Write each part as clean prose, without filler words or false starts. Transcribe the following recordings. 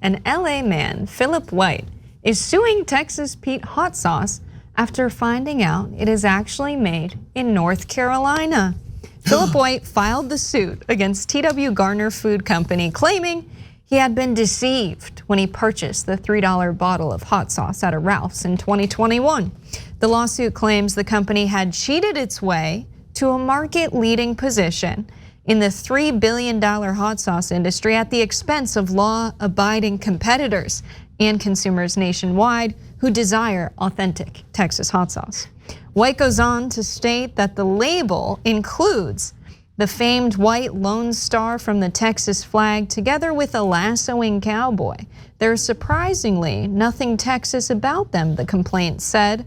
An LA man, Philip White, is suing Texas Pete hot sauce after finding out it is actually made in North Carolina. Philip White filed the suit against TW Garner Food Company, claiming he had been deceived when he purchased the $3 bottle of hot sauce at a Ralph's in 2021. The lawsuit claims the company had cheated its way to a market-leading position in the $3 billion hot sauce industry at the expense of law-abiding competitors and consumers nationwide who desire authentic Texas hot sauce. White goes on to state that the label includes the famed white Lone Star from the Texas flag together with a lassoing cowboy. There's surprisingly nothing Texas about them, the complaint said.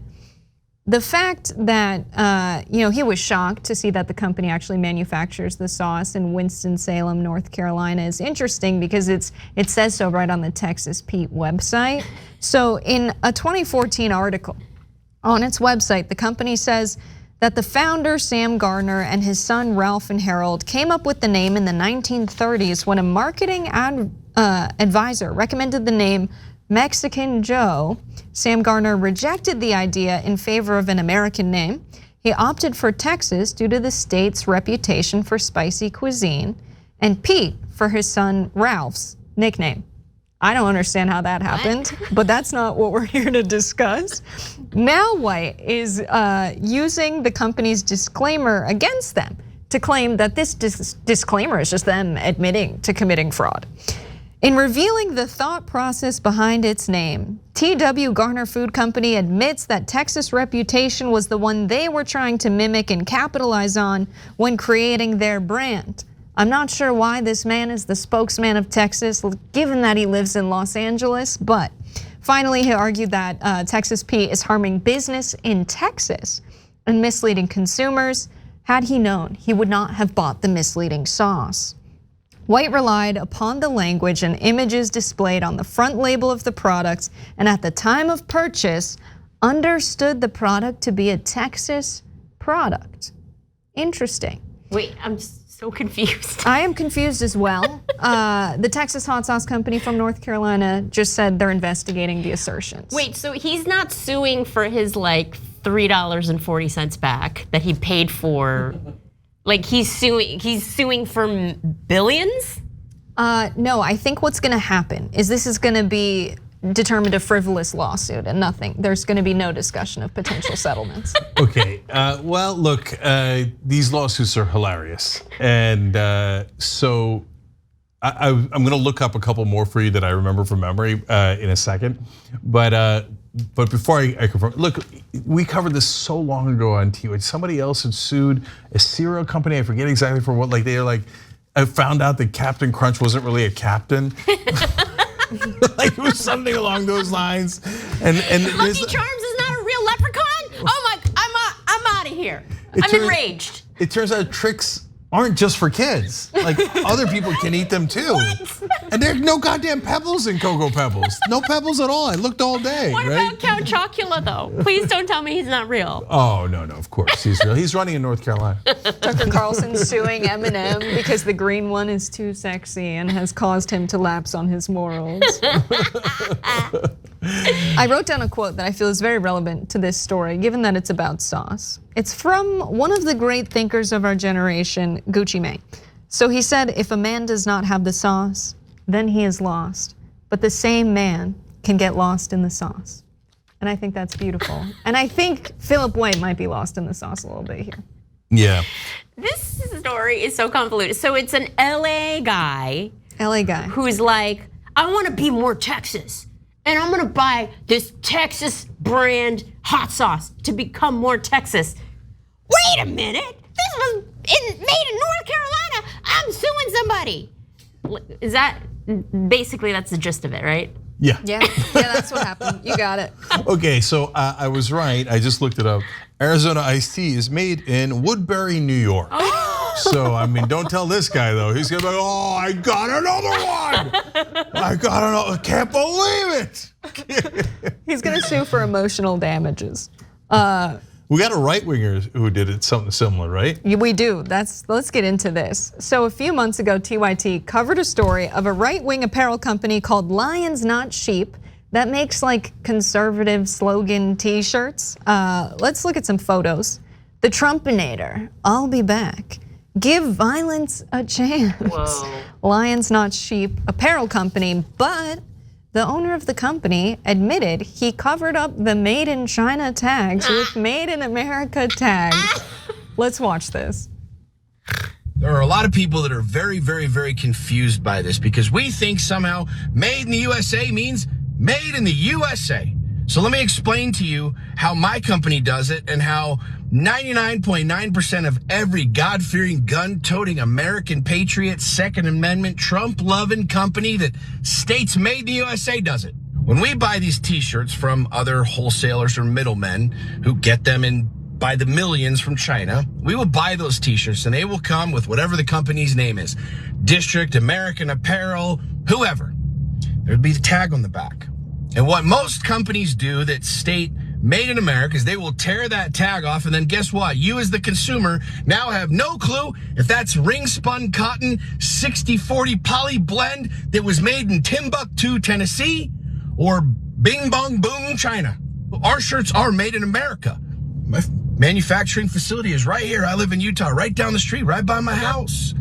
The fact that he was shocked to see that the company actually manufactures the sauce in Winston-Salem, North Carolina is interesting because it says so right on the Texas Pete website. So in a 2014 article on its website, the company says that the founder, Sam Garner, and his son, Ralph and Harold, came up with the name in the 1930s when a marketing advisor recommended the name Mexican Joe. Sam Garner rejected the idea in favor of an American name. He opted for Texas due to the state's reputation for spicy cuisine, and Pete for his son Ralph's nickname. I don't understand how that happened, but that's not what we're here to discuss. Now White is using the company's disclaimer against them to claim that this disclaimer is just them admitting to committing fraud. In revealing the thought process behind its name, TW Garner Food Company admits that Texas' reputation was the one they were trying to mimic and capitalize on when creating their brand. I'm not sure why this man is the spokesman of Texas, given that he lives in Los Angeles, but finally he argued that Texas Pete is harming business in Texas and misleading consumers. Had he known, he would not have bought the misleading sauce. White relied upon the language and images displayed on the front label of the product, and at the time of purchase, understood the product to be a Texas product. Interesting. Wait, I'm so confused. I am confused as well. The Texas hot sauce company from North Carolina just said they're investigating the assertions. Wait, so he's not suing for his like $3.40 back that he paid for? Like he's suing for billions? No, I think what's gonna happen is this is gonna be determined a frivolous lawsuit and nothing. There's gonna be no discussion of potential settlements. Okay, well look, these lawsuits are hilarious. And so I'm gonna look up a couple more for you that I remember from memory in a second. But before I confirm, look, we covered this so long ago on TV. Somebody else had sued a cereal company. I forget exactly for what. Like they're like, I found out that Captain Crunch wasn't really a captain. Like it was something along those lines. And Lucky Charms is not a real leprechaun. Oh my, I'm out of here. I'm enraged. It turns out tricks aren't just for kids. Like other people can eat them too. What? And there's no goddamn pebbles in Cocoa Pebbles. No pebbles at all. I looked all day. What about Count Chocula though? Please don't tell me he's not real. Oh no, of course he's real. He's running in North Carolina. Tucker Carlson suing Eminem because the green one is too sexy and has caused him to lapse on his morals. I wrote down a quote that I feel is very relevant to this story, given that it's about sauce. It's from one of the great thinkers of our generation, Gucci Mane. So he said, if a man does not have the sauce, then he is lost. But the same man can get lost in the sauce. And I think that's beautiful. And I think Philip White might be lost in the sauce a little bit here. Yeah. This story is so convoluted. So it's an LA guy. Who's like, I want to be more Texas. And I'm gonna buy this Texas brand hot sauce to become more Texas. Wait a minute, this was made in North Carolina. I'm suing somebody. Is that, basically that's the gist of it, right? Yeah, that's what happened. You got it. Okay, so I was right. I just looked it up. Arizona iced tea is made in Woodbury, New York. So, I mean, don't tell this guy though. He's gonna be like, oh, I got another one. I can't believe it. He's gonna sue for emotional damages. We got a right-winger who did it something similar, right? We do. Let's get into this. So a few months ago, TYT covered a story of a right-wing apparel company called Lions Not Sheep that makes like conservative slogan t-shirts. Let's look at some photos. The Trumpinator, I'll be back. Give violence a chance. Whoa. Lions Not Sheep apparel company, but the owner of the company admitted he covered up the Made in China tags with Made in America tags. Let's watch this. There are a lot of people that are very, very, very confused by this because we think somehow made in the USA means made in the USA. So let me explain to you how my company does it and how 99.9% of every God-fearing, gun-toting American patriot, Second Amendment, Trump-loving company that states made in the USA does it. When we buy these t-shirts from other wholesalers or middlemen who get them in by the millions from China, we will buy those t-shirts and they will come with whatever the company's name is. District, American Apparel, whoever. There'd be the tag on the back. And what most companies do that state made in America is they will tear that tag off, and then guess what? You as the consumer now have no clue if that's ring spun cotton 60-40 poly blend that was made in Timbuktu, Tennessee, or Bing Bong Boom, China. Our shirts are made in America. My manufacturing facility is right here. I live in Utah, right down the street, right by my house.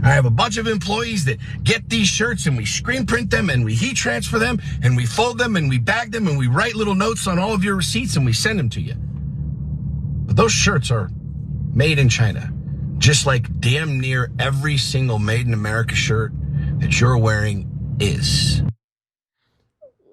I have a bunch of employees that get these shirts and we screen print them and we heat transfer them and we fold them and we bag them and we write little notes on all of your receipts and we send them to you. But those shirts are made in China, just like damn near every single made in America shirt that you're wearing is.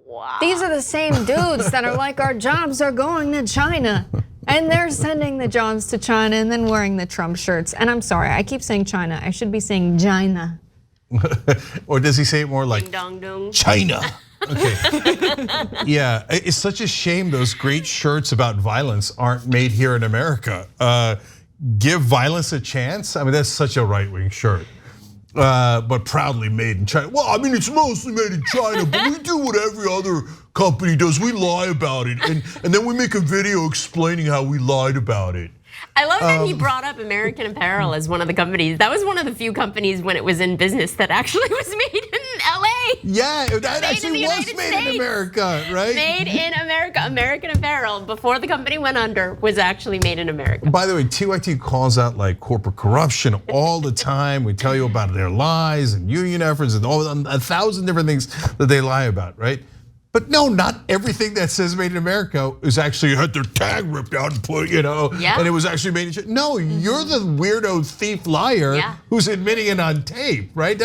Wow. These are the same dudes that are like, our jobs are going to China. And they're sending the jobs to China and then wearing the Trump shirts. And I'm sorry, I keep saying China. I should be saying China. Or does he say it more like Ding dong dong. China? Okay. Yeah, it's such a shame those great shirts about violence aren't made here in America. Give violence a chance? I mean, that's such a right-wing shirt. But proudly made in China. Well, I mean, it's mostly made in China, but we do what every other company does. We lie about it, and then we make a video explaining how we lied about it. I love that he brought up American Apparel as one of the companies. That was one of the few companies when it was in business that actually was made in LA. Yeah, that actually was made in America, right? Made in America. American Apparel, before the company went under, was actually made in America. By the way, TYT calls out like corporate corruption all the time. We tell you about their lies and union efforts and all 1,000 different things that they lie about, right? But no, not everything that says made in America is actually had their tag ripped out and put, and it was actually made in China. No, you're the weirdo thief liar who's admitting it on tape, right?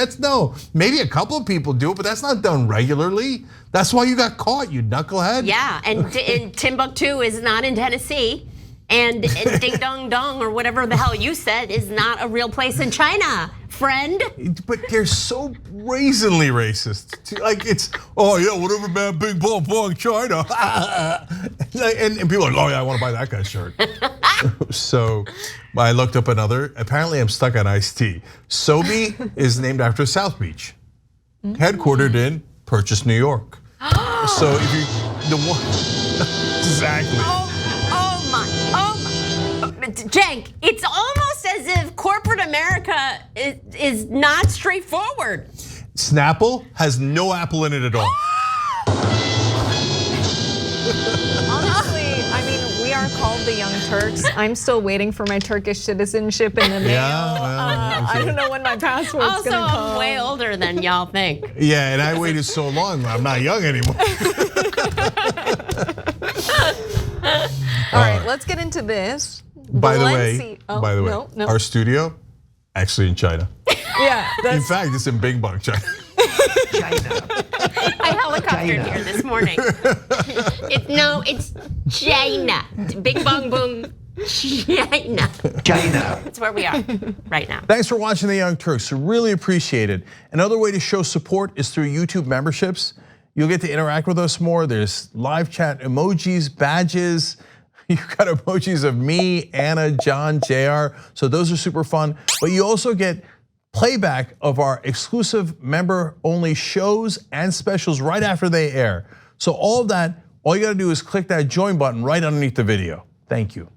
Maybe a couple of people do it, but that's not done regularly. That's why you got caught, you knucklehead. Yeah, and Timbuktu is not in Tennessee. And Ding Dong Dong or whatever the hell you said is not a real place in China, friend. But they're so brazenly racist. Like it's, oh yeah, whatever man, big bong bong China. And people are like, oh yeah, I want to buy that guy's shirt. So I looked up another, apparently I'm stuck on iced tea. Sobe is named after South Beach, headquartered in Purchase, New York. So if you, exactly. Cenk, it's almost as if corporate America is not straightforward. Snapple has no apple in it at all. Honestly, I mean, we are called the Young Turks. I'm still waiting for my Turkish citizenship in the mail. I don't know when my passport's gonna come. Also, I'm way older than y'all think. Yeah, and I waited so long, I'm not young anymore. All right, let's get into this. By the way, our studio, actually in China. Yeah. In fact, it's in Bing Bong, China. I helicoptered here this morning. It's China. Bing Bong Boom, China. That's where we are right now. Thanks for watching The Young Turks. We really appreciate it. Another way to show support is through YouTube memberships. You'll get to interact with us more. There's live chat emojis, badges. You've got emojis of me, Anna, John, JR. So those are super fun. But you also get playback of our exclusive member-only shows and specials right after they air. So all of that, all you gotta do is click that join button right underneath the video. Thank you.